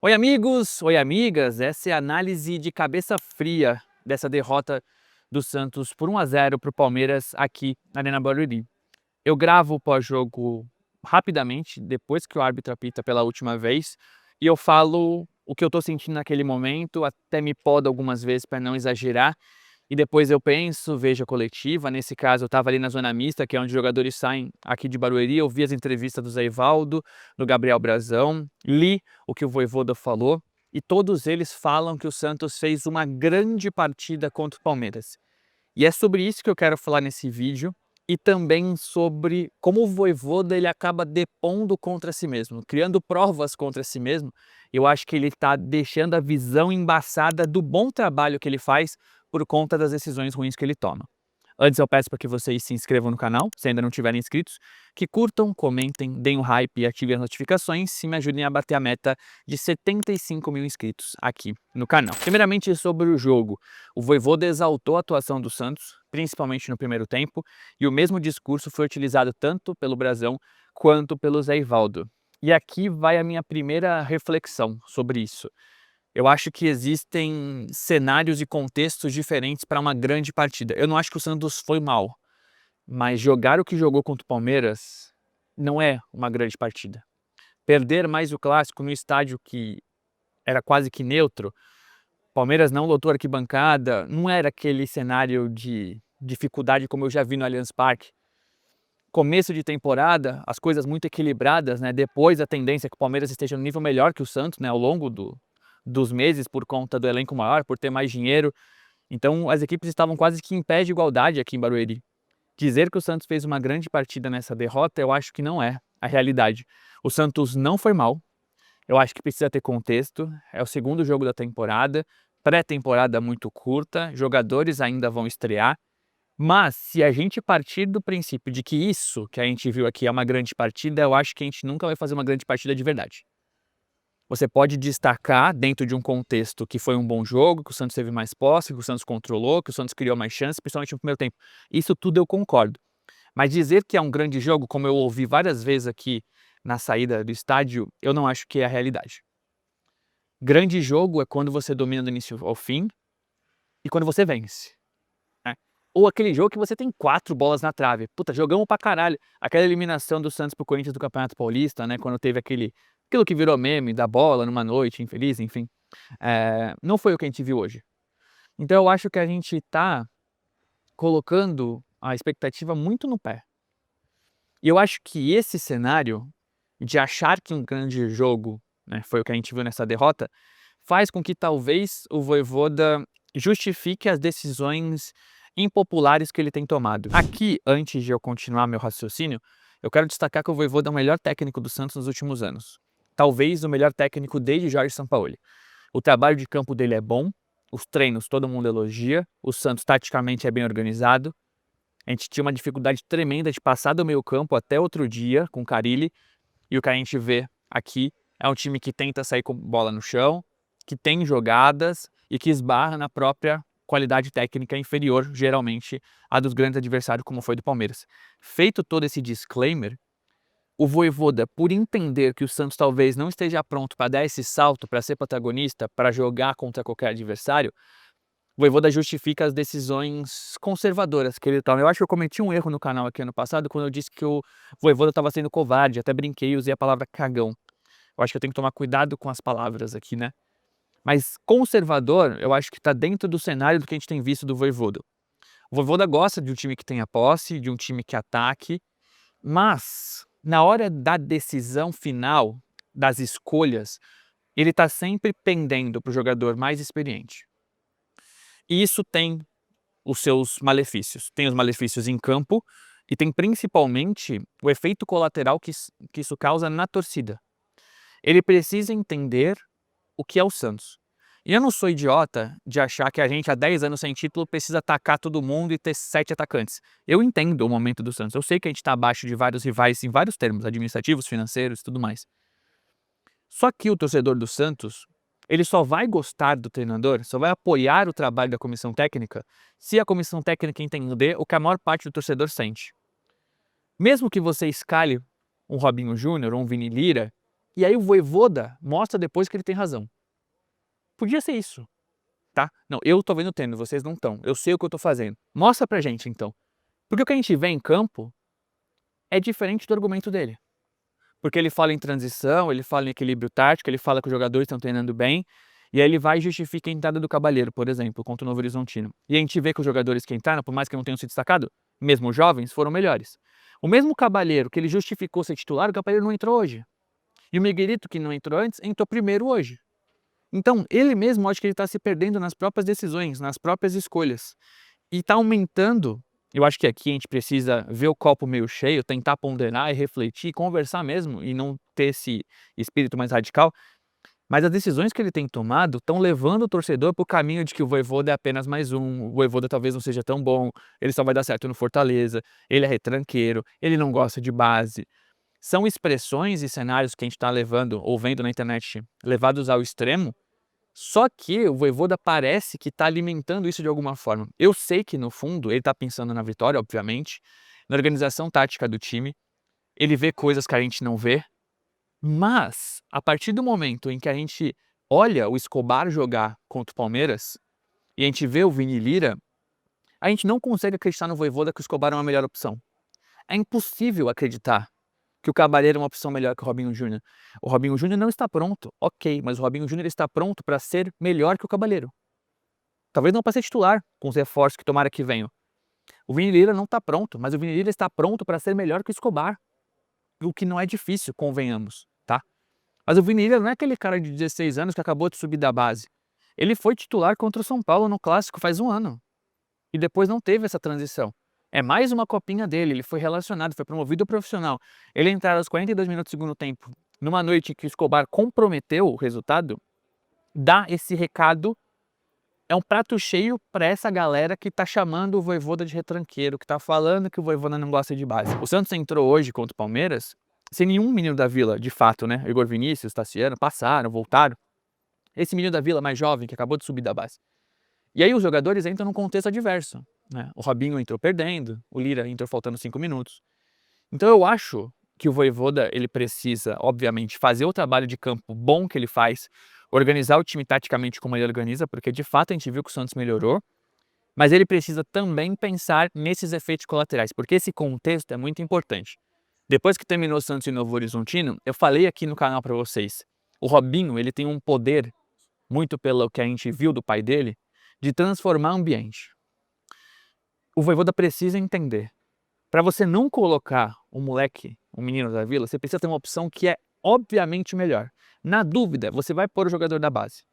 Oi amigos, oi amigas, essa é a análise de cabeça fria dessa derrota do Santos por 1 a 0 para o Palmeiras aqui na Arena Barueri. Eu gravo o pós-jogo rapidamente, depois que o árbitro apita pela última vez, e eu falo o que eu estou sentindo naquele momento, até me podo algumas vezes para não exagerar, e depois eu penso, vejo a coletiva. Nesse caso eu estava ali na zona mista, que é onde os jogadores saem aqui de Barueri. Eu vi as entrevistas do Zé Ivaldo, do Gabriel Brazão, li o que o Vojvoda falou, e todos eles falam que o Santos fez uma grande partida contra o Palmeiras. E é sobre isso que eu quero falar nesse vídeo, e também sobre como o Vojvoda ele acaba depondo contra si mesmo, criando provas contra si mesmo. Eu acho que ele está deixando a visão embaçada do bom trabalho que ele faz por conta das decisões ruins que ele toma. Antes eu peço para que vocês se inscrevam no canal, se ainda não tiverem inscritos, que curtam, comentem, deem o hype e ativem as notificações e me ajudem a bater a meta de 75 mil inscritos aqui no canal. Primeiramente sobre o jogo, o Vojvoda exaltou a atuação do Santos, principalmente no primeiro tempo, e o mesmo discurso foi utilizado tanto pelo Brazão quanto pelo Zé Ivaldo. E aqui vai a minha primeira reflexão sobre isso. Eu acho que existem cenários e contextos diferentes para uma grande partida. Eu não acho que o Santos foi mal, mas jogar o que jogou contra o Palmeiras não é uma grande partida. Perder mais o clássico no estádio que era quase que neutro, Palmeiras não lotou a arquibancada, não era aquele cenário de dificuldade como eu já vi no Allianz Parque. Começo de temporada, as coisas muito equilibradas, né? Depois a tendência é que o Palmeiras esteja no nível melhor que o Santos, né? Ao longo dos meses, por conta do elenco maior, por ter mais dinheiro. Então as equipes estavam quase que em pé de igualdade aqui em Barueri. Dizer que o Santos fez uma grande partida nessa derrota, eu acho que não é a realidade. O Santos não foi mal, eu acho que precisa ter contexto, é o segundo jogo da temporada, pré-temporada muito curta, jogadores ainda vão estrear, mas se a gente partir do princípio de que isso que a gente viu aqui é uma grande partida, eu acho que a gente nunca vai fazer uma grande partida de verdade. Você pode destacar dentro de um contexto que foi um bom jogo, que o Santos teve mais posse, que o Santos controlou, que o Santos criou mais chances, principalmente no primeiro tempo. Isso tudo eu concordo. Mas dizer que é um grande jogo, como eu ouvi várias vezes aqui na saída do estádio, eu não acho que é a realidade. Grande jogo é quando você domina do início ao fim e quando você vence, né? Ou aquele jogo que você tem 4 bolas na trave. Puta, jogamos pra caralho. Aquela eliminação do Santos pro Corinthians do Campeonato Paulista, né? Quando teve aquilo que virou meme da bola numa noite infeliz, enfim. Não foi o que a gente viu hoje. Então eu acho que a gente tá colocando a expectativa muito no pé. E eu acho que esse cenário de achar que um grande jogo, né, foi o que a gente viu nessa derrota, faz com que talvez o Vojvoda justifique as decisões impopulares que ele tem tomado. Aqui, antes de eu continuar meu raciocínio, eu quero destacar que o Vojvoda é o melhor técnico do Santos nos últimos anos. Talvez o melhor técnico desde Jorge Sampaoli. O trabalho de campo dele é bom, os treinos todo mundo elogia, o Santos taticamente é bem organizado. A gente tinha uma dificuldade tremenda de passar do meio campo até outro dia com o Carille, e o que a gente vê aqui é um time que tenta sair com bola no chão, que tem jogadas e que esbarra na própria qualidade técnica inferior, geralmente, à dos grandes adversários, como foi do Palmeiras. Feito todo esse disclaimer, o Vojvoda, por entender que o Santos talvez não esteja pronto para dar esse salto, para ser protagonista, para jogar contra qualquer adversário, o Vojvoda justifica as decisões conservadoras que ele toma. Eu acho que eu cometi um erro no canal aqui ano passado quando eu disse que o Vojvoda estava sendo covarde, até brinquei e usei a palavra cagão. Eu acho que eu tenho que tomar cuidado com as palavras aqui, né? Mas conservador, eu acho que está dentro do cenário do que a gente tem visto do Vojvoda. O Vojvoda gosta de um time que tenha posse, de um time que ataque, mas na hora da decisão final, das escolhas, ele está sempre pendendo para o jogador mais experiente. E isso tem os seus malefícios. Tem os malefícios em campo e tem principalmente o efeito colateral que isso causa na torcida. Ele precisa entender o que é o Santos. E eu não sou idiota de achar que a gente, há 10 anos sem título, precisa atacar todo mundo e ter 7 atacantes. Eu entendo o momento do Santos. Eu sei que a gente está abaixo de vários rivais em vários termos, administrativos, financeiros e tudo mais. Só que o torcedor do Santos, ele só vai gostar do treinador, só vai apoiar o trabalho da comissão técnica, se a comissão técnica entender o que a maior parte do torcedor sente. Mesmo que você escale um Robinho Júnior ou um Vini Lira, E aí o Vojvoda mostra depois que ele tem razão. Podia ser isso, tá? Não, eu tô vendo o treino, vocês não estão. Eu sei o que eu tô fazendo. Mostra pra gente, então. Porque o que a gente vê em campo é diferente do argumento dele. Porque ele fala em transição, ele fala em equilíbrio tático, ele fala que os jogadores estão treinando bem, e aí ele vai e justifica a entrada do Cavaleiro, por exemplo, contra o Novo Horizontino. E a gente vê que os jogadores que entraram, por mais que não tenham se destacado, mesmo jovens, foram melhores. O mesmo Cavaleiro que ele justificou ser titular, o Cavaleiro não entrou hoje. E o Miguelito, que não entrou antes, entrou primeiro hoje. Então, ele mesmo, acho que ele está se perdendo nas próprias decisões, nas próprias escolhas. E está aumentando. Eu acho que aqui a gente precisa ver o copo meio cheio, tentar ponderar e refletir, conversar mesmo e não ter esse espírito mais radical. Mas as decisões que ele tem tomado estão levando o torcedor para o caminho de que o Vojvoda é apenas mais um, o Vojvoda talvez não seja tão bom, ele só vai dar certo no Fortaleza, ele é retranqueiro, ele não gosta de base. São expressões e cenários que a gente está levando ou vendo na internet levados ao extremo, só que o Vojvoda parece que está alimentando isso de alguma forma. Eu sei que no fundo ele está pensando na vitória, obviamente, na organização tática do time, ele vê coisas que a gente não vê, mas a partir do momento em que a gente olha o Escobar jogar contra o Palmeiras e a gente vê o Vini Lira, a gente não consegue acreditar no Vojvoda que o Escobar é uma melhor opção. É impossível acreditar que o Cavaleiro é uma opção melhor que o Robinho Júnior. O Robinho Júnior não está pronto, ok, mas o Robinho Júnior está pronto para ser melhor que o Cavaleiro. Talvez não para ser titular, com os reforços que tomara que venham. O Vini Lira não está pronto, mas o Vini Lira está pronto para ser melhor que o Escobar. O que não é difícil, convenhamos, tá? Mas o Vini Lira não é aquele cara de 16 anos que acabou de subir da base. Ele foi titular contra o São Paulo no Clássico faz um ano. E depois não teve essa transição. É mais uma copinha dele, ele foi relacionado, foi promovido profissional. Ele entrar aos 42 minutos do segundo tempo, numa noite em que o Escobar comprometeu o resultado, dá esse recado, é um prato cheio para essa galera que tá chamando o Vojvoda de retranqueiro, que tá falando que o Vojvoda não gosta de base. O Santos entrou hoje contra o Palmeiras, sem nenhum menino da Vila, de fato, né? Igor Vinícius, Tassiano, passaram, voltaram. Esse menino da Vila mais jovem, que acabou de subir da base. E aí os jogadores entram num contexto adverso, né? O Robinho entrou perdendo, o Lira entrou faltando 5 minutos. Então eu acho que o Vojvoda, ele precisa, obviamente, fazer o trabalho de campo bom que ele faz, organizar o time taticamente como ele organiza, porque de fato a gente viu que o Santos melhorou, mas ele precisa também pensar nesses efeitos colaterais, porque esse contexto é muito importante. Depois que terminou o Santos e Novo Horizontino, eu falei aqui no canal para vocês, o Robinho, ele tem um poder, muito pelo que a gente viu do pai dele, de transformar ambiente. O Vojvoda precisa entender. Para você não colocar um moleque, um menino da Vila, você precisa ter uma opção que é obviamente melhor. Na dúvida, você vai pôr o jogador da base,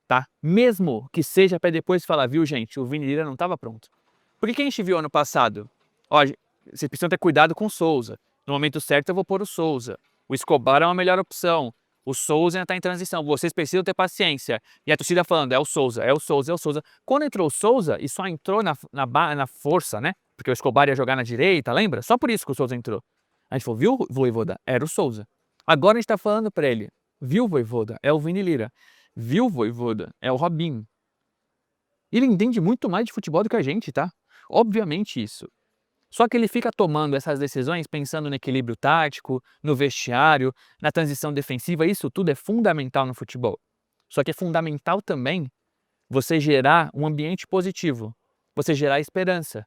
tá? Mesmo que seja para depois falar, viu gente, o Vini Lira não estava pronto. Por que a gente viu ano passado? Ó, vocês precisam ter cuidado com o Souza. No momento certo eu vou pôr o Souza. O Escobar é uma melhor opção. O Souza ainda está em transição, vocês precisam ter paciência. E a torcida falando, é o Souza, é o Souza, é o Souza. Quando entrou o Souza, e só entrou na força, né? Porque o Escobar ia jogar na direita, lembra? Só por isso que o Souza entrou. A gente falou, viu, Vojvoda? Era o Souza. Agora a gente está falando para ele, viu, Vojvoda? É o Vini Lira. Viu, Vojvoda? É o Robinho. Ele entende muito mais de futebol do que a gente, tá? Obviamente isso. Só que ele fica tomando essas decisões pensando no equilíbrio tático, no vestiário, na transição defensiva, isso tudo é fundamental no futebol. Só que é fundamental também você gerar um ambiente positivo, você gerar esperança.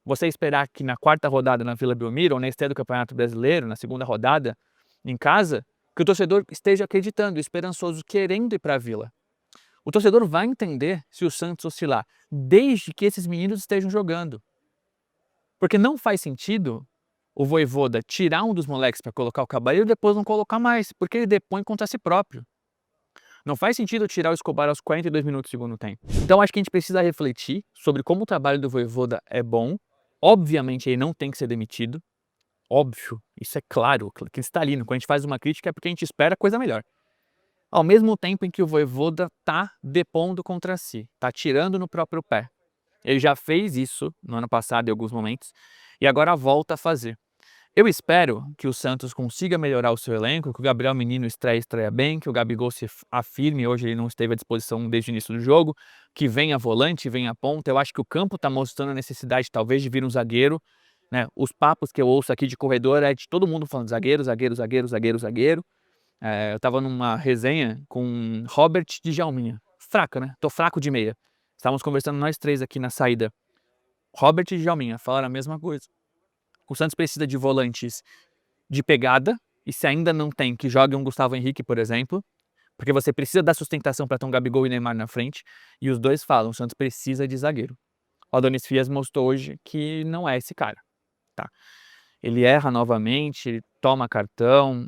Você esperar que na quarta rodada na Vila Belmiro ou na estreia do Campeonato Brasileiro, na segunda rodada, em casa, que o torcedor esteja acreditando, esperançoso, querendo ir para a Vila. O torcedor vai entender se o Santos oscilar, desde que esses meninos estejam jogando. Porque não faz sentido o Vojvoda tirar um dos moleques para colocar o Cavaleiro e depois não colocar mais, porque ele depõe contra si próprio. Não faz sentido tirar o Escobar aos 42 minutos do segundo tempo. Então acho que a gente precisa refletir sobre como o trabalho do Vojvoda é bom. Obviamente ele não tem que ser demitido. Óbvio, isso é claro, cristalino. Quando a gente faz uma crítica é porque a gente espera coisa melhor. Ao mesmo tempo em que o Vojvoda está depondo contra si, está tirando no próprio pé. Ele já fez isso no ano passado em alguns momentos e agora volta a fazer. Eu espero que o Santos consiga melhorar o seu elenco, que o Gabriel Menino estreia bem, que o Gabigol se afirme, hoje ele não esteve à disposição desde o início do jogo, que venha volante, venha ponta. Eu acho que o campo está mostrando a necessidade talvez de vir um zagueiro, né? Os papos que eu ouço aqui de corredor é de todo mundo falando zagueiro, zagueiro, zagueiro, zagueiro, zagueiro. Eu estava numa resenha com Robert Djalminha. Fraca, né? Tô fraco de meia. Estávamos conversando nós três aqui na saída. Robert e Djalminha falaram a mesma coisa. O Santos precisa de volantes de pegada, e se ainda não tem, que jogue um Gustavo Henrique, por exemplo, porque você precisa dar sustentação para ter um Gabigol e Neymar na frente, e os dois falam, o Santos precisa de zagueiro. O Adonis Fias mostrou hoje que não é esse cara, tá? Ele erra novamente, ele toma cartão,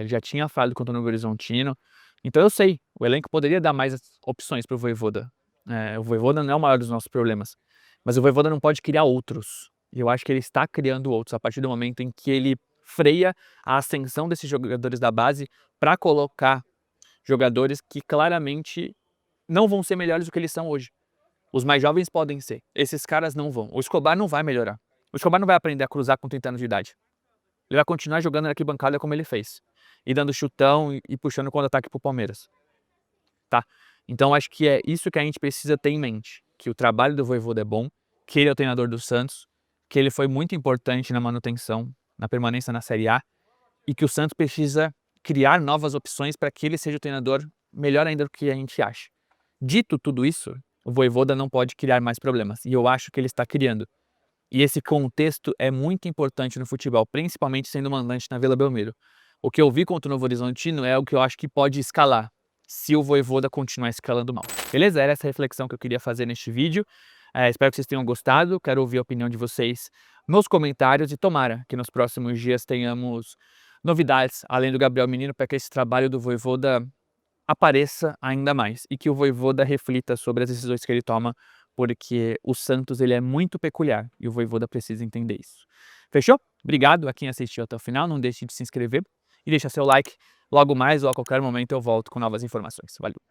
já tinha falhado contra o Novo Horizontino, então eu sei, o elenco poderia dar mais opções para o Vojvoda. O Vojvoda não é o maior dos nossos problemas, mas o Vojvoda não pode criar outros. E eu acho que ele está criando outros a partir do momento em que ele freia a ascensão desses jogadores da base para colocar jogadores que claramente não vão ser melhores do que eles são hoje. Os mais jovens podem ser, esses caras não vão. O Escobar não vai melhorar. O Escobar não vai aprender a cruzar com 30 anos de idade. Ele vai continuar jogando na arquibancada como ele fez. E dando chutão e puxando contra-ataque pro Palmeiras. Tá? Então acho que é isso que a gente precisa ter em mente. Que o trabalho do Vojvoda é bom, que ele é o treinador do Santos, que ele foi muito importante na manutenção, na permanência na Série A, e que o Santos precisa criar novas opções para que ele seja o treinador melhor ainda do que a gente acha. Dito tudo isso, o Vojvoda não pode criar mais problemas, e eu acho que ele está criando. E esse contexto é muito importante no futebol, principalmente sendo mandante na Vila Belmiro. O que eu vi contra o Novo Horizontino é o que eu acho que pode escalar, se o Vojvoda continuar escalando mal. Beleza? Era essa reflexão que eu queria fazer neste vídeo. Espero que vocês tenham gostado, quero ouvir a opinião de vocês nos comentários e tomara que nos próximos dias tenhamos novidades, além do Gabriel Menino, para que esse trabalho do Vojvoda apareça ainda mais e que o Vojvoda reflita sobre as decisões que ele toma, porque o Santos ele é muito peculiar e o Vojvoda precisa entender isso. Fechou? Obrigado a quem assistiu até o final, não deixe de se inscrever e deixar seu like. Logo mais ou a qualquer momento eu volto com novas informações. Valeu!